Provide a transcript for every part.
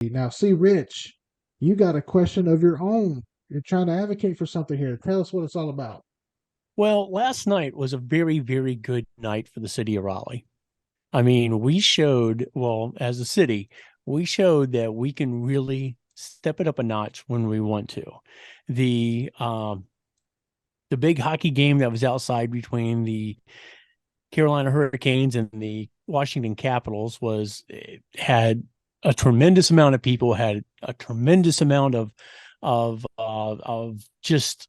Now, see, Rich, you got a question of your own. You're trying to advocate for something here. Tell us what it's all about. Well, last night was a very, very good night for the city of Raleigh. I mean, we showed, well, as a city, we showed that we can really step it up a notch when we want to. The um, the big hockey game that was outside between the Carolina Hurricanes and the Washington Capitals had a tremendous amount of people, had a tremendous amount of just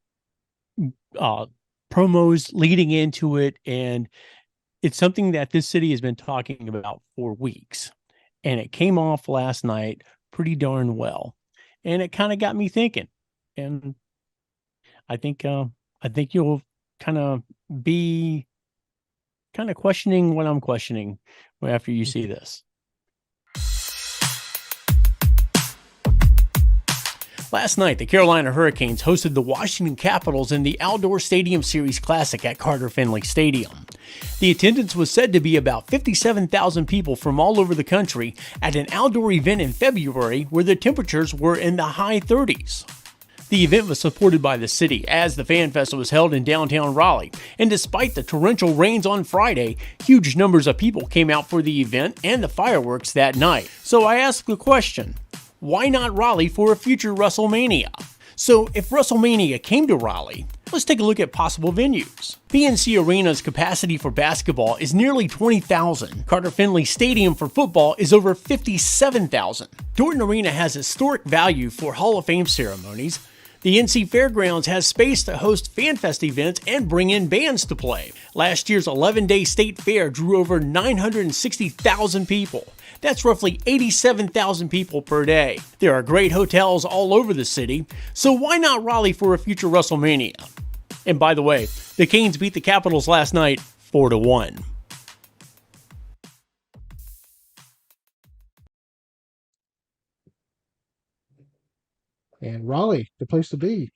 uh, promos leading into it, and it's something that this city has been talking about for weeks, and it came off last night pretty darn well, and it kind of got me thinking, and I think uh, I think you'll kind of be kind of questioning what I'm questioning after you see this. Last night, the Carolina Hurricanes hosted the Washington Capitals in the Outdoor Stadium Series Classic at Carter Finley Stadium. The attendance was said to be about 57,000 people from all over the country at an outdoor event in February where the temperatures were in the high 30s. The event was supported by the city as the Fan Fest was held in downtown Raleigh, and despite the torrential rains on Friday, huge numbers of people came out for the event and the fireworks that night. So I asked the question, why not Raleigh for a future WrestleMania? So if WrestleMania came to Raleigh, let's take a look at possible venues. PNC Arena's capacity for basketball is nearly 20,000. Carter Finley Stadium for football is over 57,000. Dorton Arena has historic value for Hall of Fame ceremonies. The NC Fairgrounds has space to host FanFest events and bring in bands to play. Last year's 11-day state fair drew over 960,000 people. That's roughly 87,000 people per day. There are great hotels all over the city, so why not Raleigh for a future WrestleMania? And by the way, the Canes beat the Capitals last night 4-1. And Raleigh, the place to be.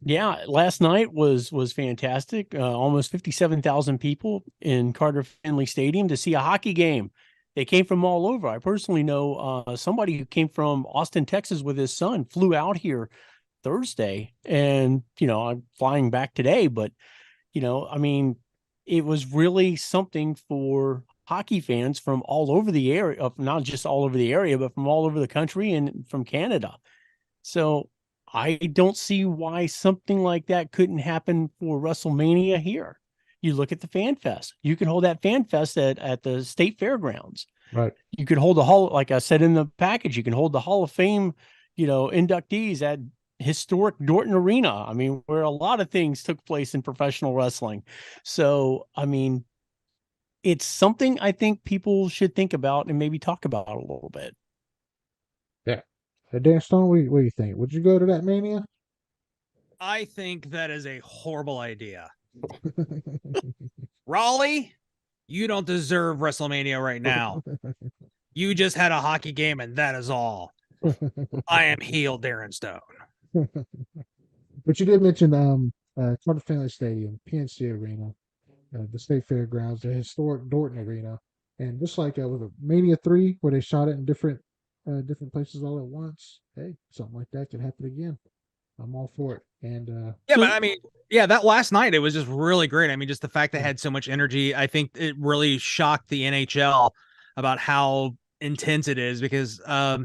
Yeah, last night was fantastic. Almost 57,000 people in Carter Finley Stadium to see a hockey game. They came from all over. I personally know somebody who came from Austin, Texas with his son, flew out here Thursday, and I'm flying back today. But I mean, it was really something for hockey fans from all over the area, of not just all over the area, but from all over the country and from Canada. So I don't see why something like that couldn't happen for WrestleMania here. You look at the Fan Fest. You can hold that Fan Fest at the state fairgrounds. Right. You could hold the hall, like I said in the package, you can hold the Hall of Fame, inductees at historic Dorton Arena. I mean, where a lot of things took place in professional wrestling. So, I mean, it's something I think people should think about and maybe talk about a little bit. Yeah. Hey, Dan Stone, what do you think? Would you go to that Mania? I think that is a horrible idea. Raleigh, you don't deserve WrestleMania right now. You just had a hockey game, and that is all. I am heel Darren Stone. But you did mention Carter Finley Stadium, PNC Arena, the State Fairgrounds, the historic Dorton Arena, and just like with a Mania 3, where they shot it in different places all at once. Hey, something like that could happen again. I'm all for it. And Yeah, but So I mean, yeah, that last night it was just really great. I mean, just the fact that it had so much energy, I think it really shocked the NHL about how intense it is because I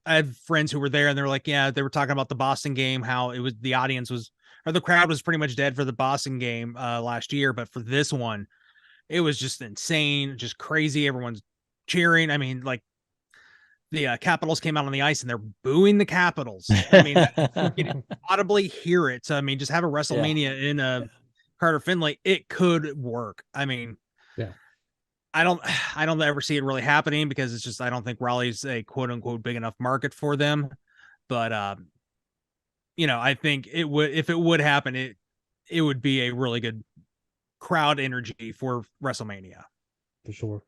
have friends who were there and they were like, yeah, they were talking about the Boston game, how it was the audience was or the crowd was pretty much dead for the Boston game last year, but for this one, it was just insane, just crazy. Everyone's cheering. I mean, like the Capitals came out on the ice and they're booing the Capitals. I mean, you can audibly hear it. So I mean, just have a yeah. WrestleMania in a Carter Finley. It could work. I mean, yeah, I don't I don't ever see it really happening because it's just I don't think Raleigh's a quote unquote big enough market for them. But I think it would if it would happen, it would be a really good crowd energy for WrestleMania. for sure.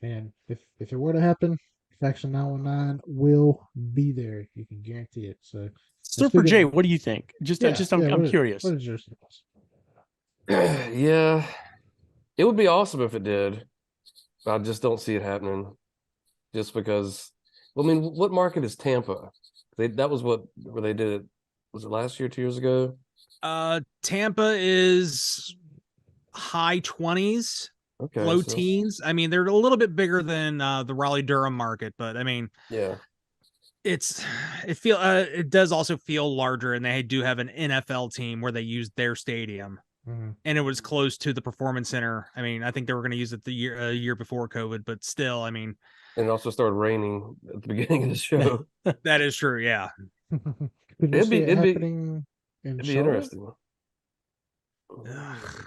And if it were to happen, Faction 919 will be there. You can guarantee it. So, and Surfer J, speaking, what do you think? Just, yeah, I'm, yeah. I'm What curious. is your thoughts? Yeah, it would be awesome if it did. I just don't see it happening just because I mean, what market is Tampa? That was where they did it. Was it last year, 2 years ago? Tampa is high 20s, Okay, low so teens. I mean, they're a little bit bigger than the Raleigh Durham market, but I mean, yeah. it's it does also feel larger, and they do have an NFL team where they used their stadium, Mhm. and it was close to the Performance Center. I mean, I think they were going to use it the year before COVID, but still, I mean, And it also started raining at the beginning of the show. that is true. Yeah. Could you It'd see be it it'd be happening in it'd be Charlotte? interesting.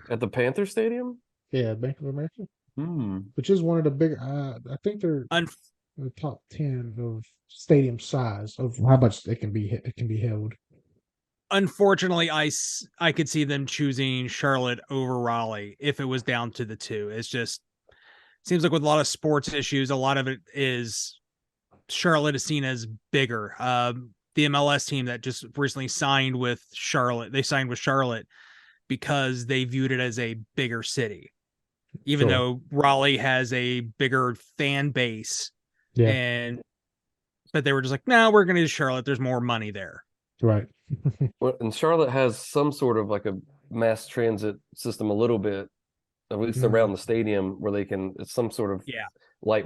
At the Panther Stadium? Yeah, Bank of America, Hmm. which is one of the big. I think they're Un- the top 10 of stadium size of how much it can be held. Unfortunately, I could see them choosing Charlotte over Raleigh if it was down to the two. It's just seems like with a lot of sports issues, a lot of it is Charlotte is seen as bigger. The MLS team that just recently signed with Charlotte, they signed with Charlotte because they viewed it as a bigger city, even Sure. though Raleigh has a bigger fan base. Yeah. And but they were just like, no, we're going to use Charlotte. There's more money there. Right. Well, and Charlotte has some sort of like a mass transit system, a little bit, at least Mm. around the stadium, where they can. It's some sort of Yeah. light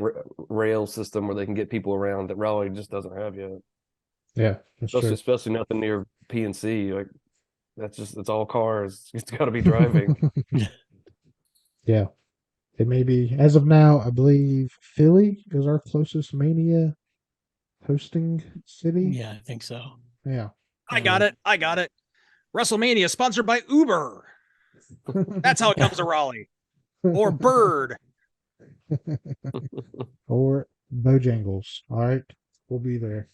rail system where they can get people around that Raleigh just doesn't have yet. Yeah, that's true. Especially nothing near PNC. Like it's all cars. It's got to be driving. Yeah. It may be, as of now, I believe Philly is our closest Mania hosting city. Yeah, I think so. Yeah. I got it. I got it. WrestleMania sponsored by Uber. That's how it comes to Raleigh. Or Bird. Or Bojangles. All right. We'll be there.